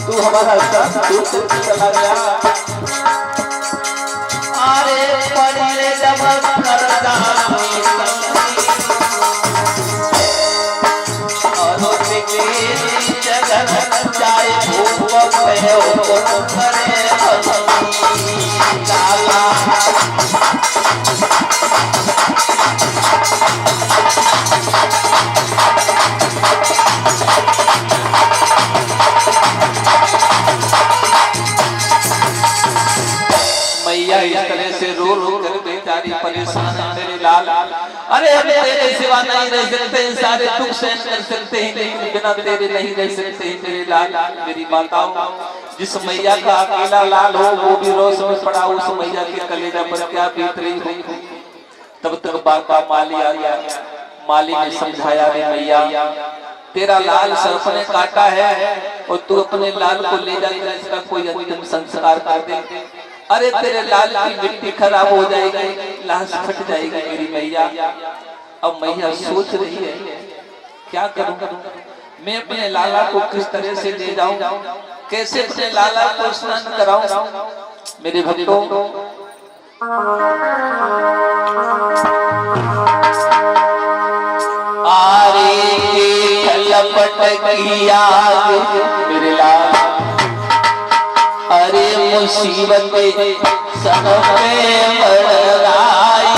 तू हमारा चला गया। अरे पड़े जब मैया इस तरह से रो रो कर बेचारी परेशान है मेरे लाल। अरे हम तेरे सिवा नहीं रह सकते, सारे दुख सहन कर सकते हैं, लेकिन बिना तेरे नहीं रह सकते मेरे लाल। मेरी माताओं, जिस मैया का अकेला लाल हो वो भी रोष में पड़ा, उस मैया के कलेजा पर क्या बीत रही हो। तब तक बाबा माली आ गया। माली ने समझाया, रे मैया तेरा लाल सर्प ने काटा है और तू अपने लाल को ले जाकर इसका कोई अंतिम संस्कार कर दे। अरे तेरे लाल की मिट्टी खराब हो जाएगी, लाश फट जाएगी मेरी मैया। अब मैया सोच रही है क्या करूं, मैं अपने लाला को किस तरह से ले जाऊं, कैसे अपने लाला को स्नान कराऊं। मेरे भक्तों, मेरे लाल अरे मुसीबत सब पे बड़ाई,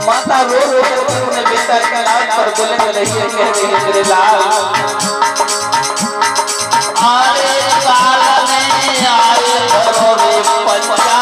माता रो रो कर अपने बेटा के लाल पर बोले रही है, कहते हैं मेरे लाल आरे काल में आए रे पंचा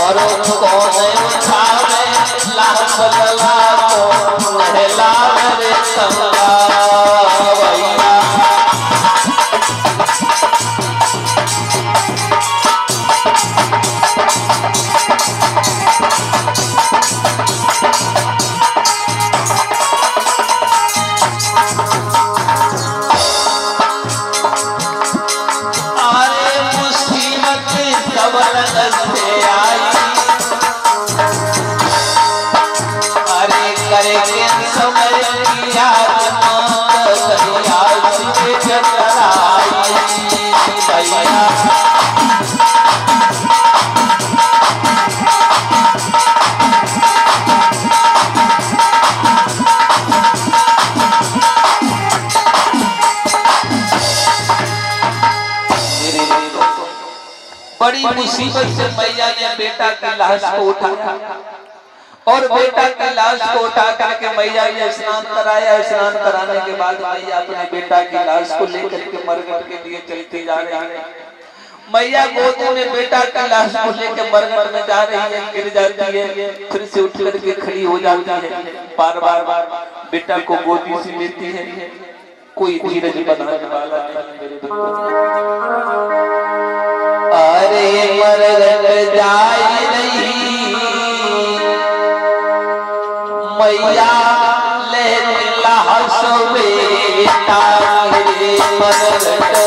और कौन बड़ी मुसीबत से मैया ने बेटा की लाश को उठाया और बेटा की लाश को उठा करके मैया ने स्नान कराया। स्नान कराने के बाद मैया अपने बेटा की लाश को लेकर के मरघट के लिए चलती जा रही है। मैया गोद में बेटा की लाश को लेकर मरघट में जा रही है, गिर जाती है, फिर से उठ करके खड़ी हो जाती है, बार बार बेटा को गोदी से लेती है। कोई धीरज बनाने वाला नहीं मेरे बच्चों। अरे मरघट जाए नहीं मैया ले लाश बेटा रे मरघट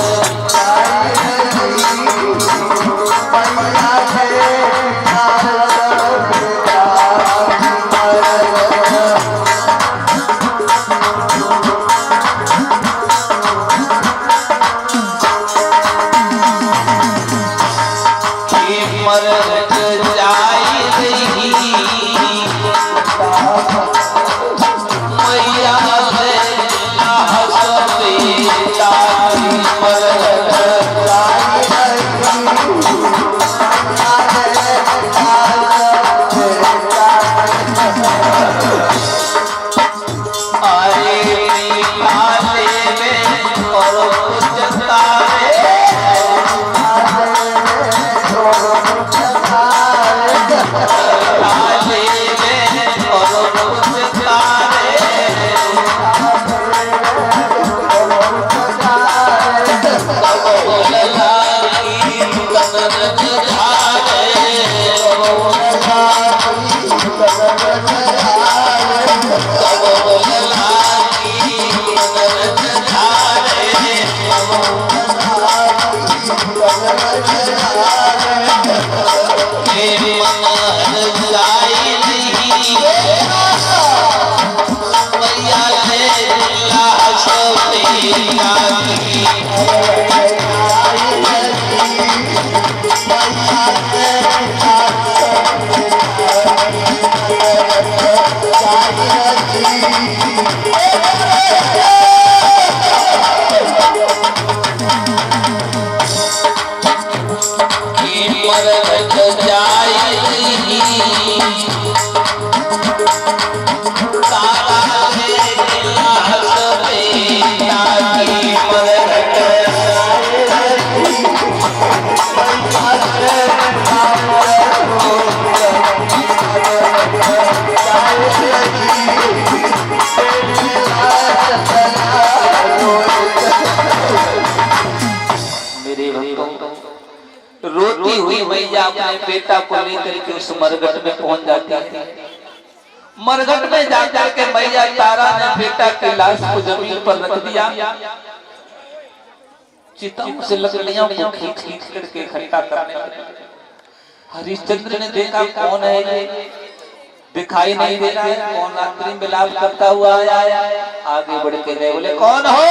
रोती हुई मैया अपने बेटा को लेकर के उस मरघट में पहुंच जाती है। मरघट में जाकर के मैया तारा ने बेटा की लाश को जमीन पर रख दिया। चिताओं से लकड़ियों को खींच खींच करके इकट्ठा करने लगे। हरिश्चंद्र ने देखा कौन है ये, दिखाई नहीं दे रहा है, कौन रात्रि विलाप करता हुआ आया। आगे बढ़ के गए, बोले कौन हो?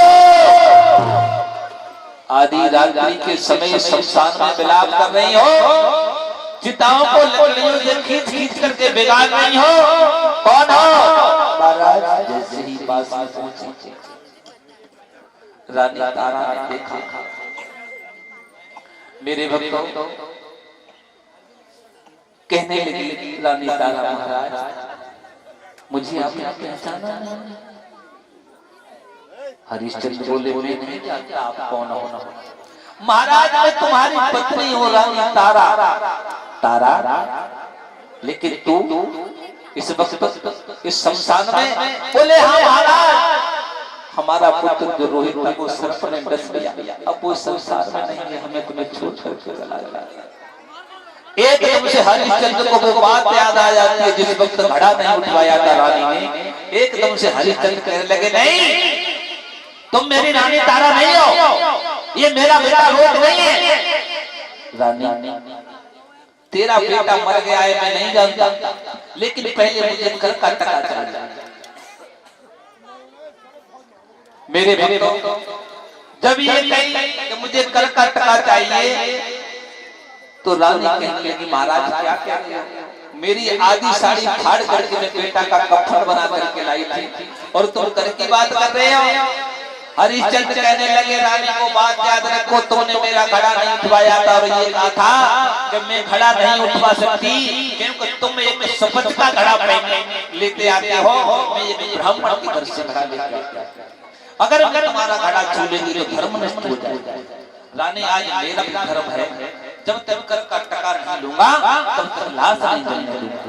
आधी रात्रि के समय शमशान में विलाप कर रही हो, चिताओं को लकड़ियों से खींच खींच करके बिगाड़ रही हो, कौन हो? महाराज जैसे ही पास में पहुंचे रानी तारा ने देखा। मेरे भक्तों कहने लगी रानी तारा, महाराज मुझे आपने पहचाना नहीं? हरिश्चंद्र बोले मैं नहीं जानता आप कौन हो। महाराज मैं तुम्हारी पत्नी हूँ रानी तारा। तारा लेकिन तू इस वक्त इस शमशान में? बोले हाँ महाराज, हमारा पुत्र जो रोहित था वो सर्प ने डस लिया, अब वो संसार में नहीं है, हमें तुम्हें छोड़ करके चला गया। एकदम से हरिश्चंद्र को वो बात याद आ जाती है जिस वक्त घड़ा नहीं उठवाया था रानी ने। एकदम से हरिश्चंद्र कहने लगे नहीं, तुम मेरी रानी तारा नहीं हो, ये मेरा बेटा रोहित नहीं है। रानी तेरा बेटा मर गया है मैं नहीं जानता, लेकिन पहले मुझे घर का टका चाहिए। मेरे भक्तों जब ये कही कि मुझे कल का टका चाहिए तो रानी कहने लगी महाराज क्या क्या मेरी आधी साड़ी फाड़ करके मैं बेटा का कफन बना करके लाई थी और तुम कर की बात कर रहे हो। हरिश्चंद्र कहने लगे रानी को बात याद रखो, तुमने मेरा घड़ा नहीं उठवाया था और ये कहा था कि मैं घड़ा नहीं उठवा सकती क्योंकि तुम एक सपत का घड़ा पहन लेते आते हो, मैं एक ब्राह्मण के घर से घड़ा लेके आता हूं। अगर तुम्हारा घड़ा छू लेंगे तो धर्म नष्ट हो जाएगा। रानी आज मेरा भी धर्म है, जब तक कर का टका नहीं लूंगा तब तक लाश नहीं जलने दूंगा।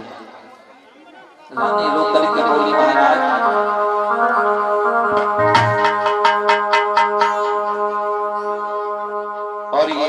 रानी रो करके बोली महाराज और ये